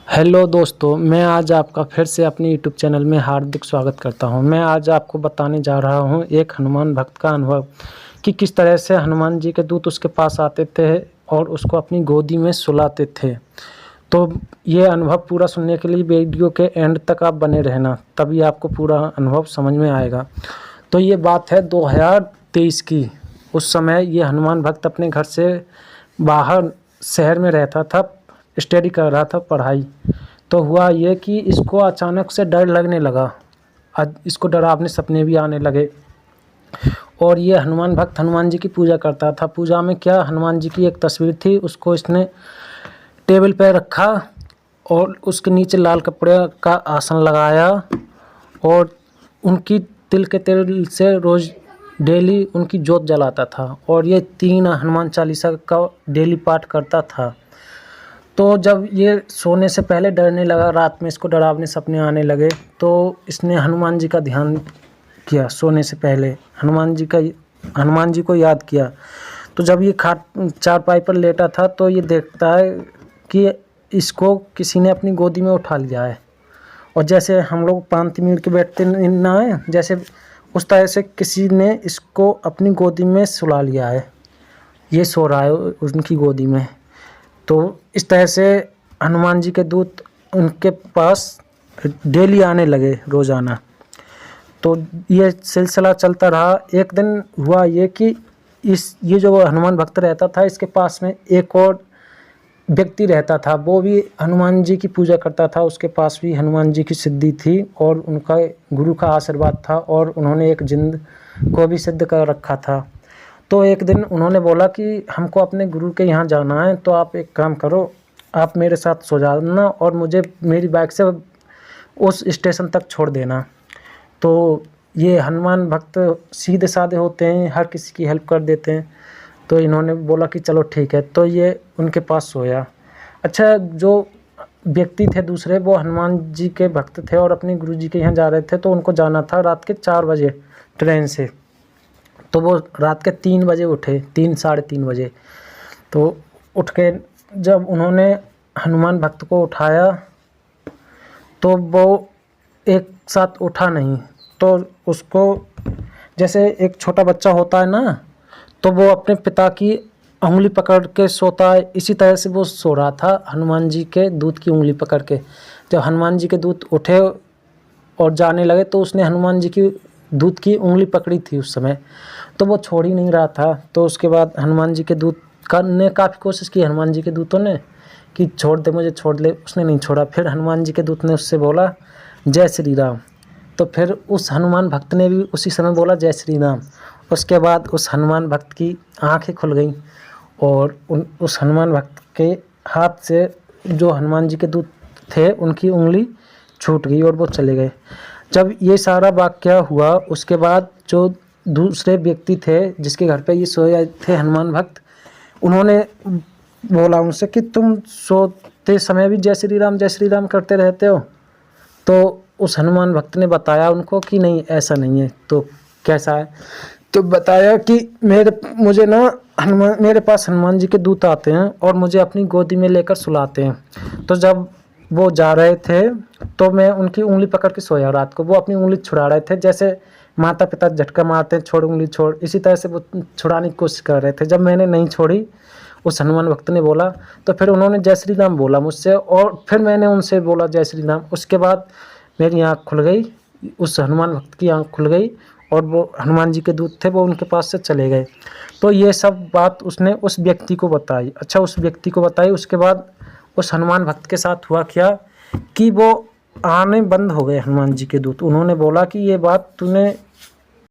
Hello दोस्तों, मैं आज आपका फिर से अपने यूट्यूब चैनल में हार्दिक स्वागत करता हूं। मैं आज आपको बताने जा रहा हूं एक हनुमान भक्त का अनुभव कि किस तरह से हनुमान जी के दूत उसके पास आते थे और उसको अपनी गोदी में सुलाते थे। तो ये अनुभव पूरा सुनने के लिए वीडियो के एंड तक आप बने रहना, तभी आपको पूरा अनुभव समझ में आएगा। तो ये बात है 2023 की। उस समय ये हनुमान भक्त अपने घर से बाहर शहर में रहता था, स्टडी कर रहा था, पढ़ाई। तो हुआ ये कि इसको अचानक से डर लगने लगा। इसको डरावने सपने भी आने लगे। और ये हनुमान भक्त हनुमान जी की पूजा करता था। पूजा में क्या, हनुमान जी की एक तस्वीर थी, उसको इसने टेबल पर रखा और उसके नीचे लाल कपड़े का आसन लगाया और उनकी तिल के तेल से रोज़ डेली उनकी जोत जलाता था और ये 3 हनुमान चालीसा का डेली पाठ करता था। तो जब ये सोने से पहले डरने लगा, रात में इसको डरावने सपने आने लगे, तो इसने हनुमान जी का ध्यान किया। सोने से पहले हनुमान जी को याद किया। तो जब ये चारपाई पर लेटा था तो ये देखता है कि इसको किसी ने अपनी गोदी में उठा लिया है। और जैसे हम लोग पांति मीड़ के बैठते ना है, जैसे उस तरह से किसी ने इसको अपनी गोदी में सुला लिया है। ये सो रहा है उनकी गोदी में। तो इस तरह से हनुमान जी के दूत उनके पास डेली आने लगे, रोज़ाना। तो ये सिलसिला चलता रहा। एक दिन हुआ ये कि ये जो हनुमान भक्त रहता था, इसके पास में एक और व्यक्ति रहता था। वो भी हनुमान जी की पूजा करता था। उसके पास भी हनुमान जी की सिद्धि थी और उनका गुरु का आशीर्वाद था और उन्होंने एक जिंद को भी सिद्ध कर रखा था। तो एक दिन उन्होंने बोला कि हमको अपने गुरु के यहाँ जाना है, तो आप एक काम करो, आप मेरे साथ सो जाना और मुझे मेरी बाइक से उस स्टेशन तक छोड़ देना। तो ये हनुमान भक्त सीधे साधे होते हैं, हर किसी की हेल्प कर देते हैं। तो इन्होंने बोला कि चलो ठीक है। तो ये उनके पास सोया। अच्छा, जो व्यक्ति थे दूसरे, वो हनुमान जी के भक्त थे और अपने गुरु जी के यहाँ जा रहे थे। तो उनको जाना था रात के 4 बजे ट्रेन से। तो वो रात के 3 बजे उठे, 3 साढ़े 3 बजे। तो उठ के जब उन्होंने हनुमान भक्त को उठाया तो वो एक साथ उठा नहीं। तो उसको, जैसे एक छोटा बच्चा होता है ना, तो वो अपने पिता की उंगली पकड़ के सोता है, इसी तरह से वो सो रहा था हनुमान जी के दूत की उंगली पकड़ के। जब हनुमान जी के दूत उठे और जाने लगे तो उसने हनुमान जी की दूत की उंगली पकड़ी थी उस समय, तो वो छोड़ ही नहीं रहा था। तो उसके बाद हनुमान जी के दूत ने काफ़ी कोशिश की, हनुमान जी के दूतों ने, कि छोड़ दे मुझे, छोड़ ले। उसने नहीं छोड़ा। फिर हनुमान जी के दूत ने उससे बोला जय श्री राम। तो फिर उस हनुमान भक्त ने भी उसी समय बोला जय श्री राम। उसके बाद उस हनुमान भक्त की आंखें खुल गईं और उस हनुमान भक्त के हाथ से जो हनुमान जी के दूत थे उनकी उंगली छूट गई और वो चले गए। जब ये सारा वाक़या हुआ, उसके बाद जो दूसरे व्यक्ति थे जिसके घर पे ये सोए थे हनुमान भक्त, उन्होंने बोला उनसे कि तुम सोते समय भी जय श्री राम करते रहते हो। तो उस हनुमान भक्त ने बताया उनको कि नहीं, ऐसा नहीं है। तो कैसा है? तो बताया कि मेरे पास हनुमान जी के दूत आते हैं और मुझे अपनी गोदी में लेकर सुलाते हैं। तो जब वो जा रहे थे तो मैं उनकी उंगली पकड़ के सोया रात को। वो अपनी उंगली छुड़ा रहे थे, जैसे माता पिता झटका मारते हैं, छोड़ उंगली छोड़, इसी तरह से वो छुड़ाने की कोशिश कर रहे थे। जब मैंने नहीं छोड़ी, उस हनुमान भक्त ने बोला, तो फिर उन्होंने जय श्री राम बोला मुझसे और फिर मैंने उनसे बोला जय श्री राम। उसके बाद मेरी आँख खुल गई, उस हनुमान भक्त की आँख खुल गई और वो हनुमान जी के दूत थे, वो उनके पास से चले गए। तो ये सब बात उसने उस व्यक्ति को बताई। अच्छा, उस व्यक्ति को बताई। उसके बाद उस हनुमान भक्त के साथ हुआ क्या कि वो आने बंद हो गए हनुमान जी के दूत। उन्होंने बोला कि ये बात तूने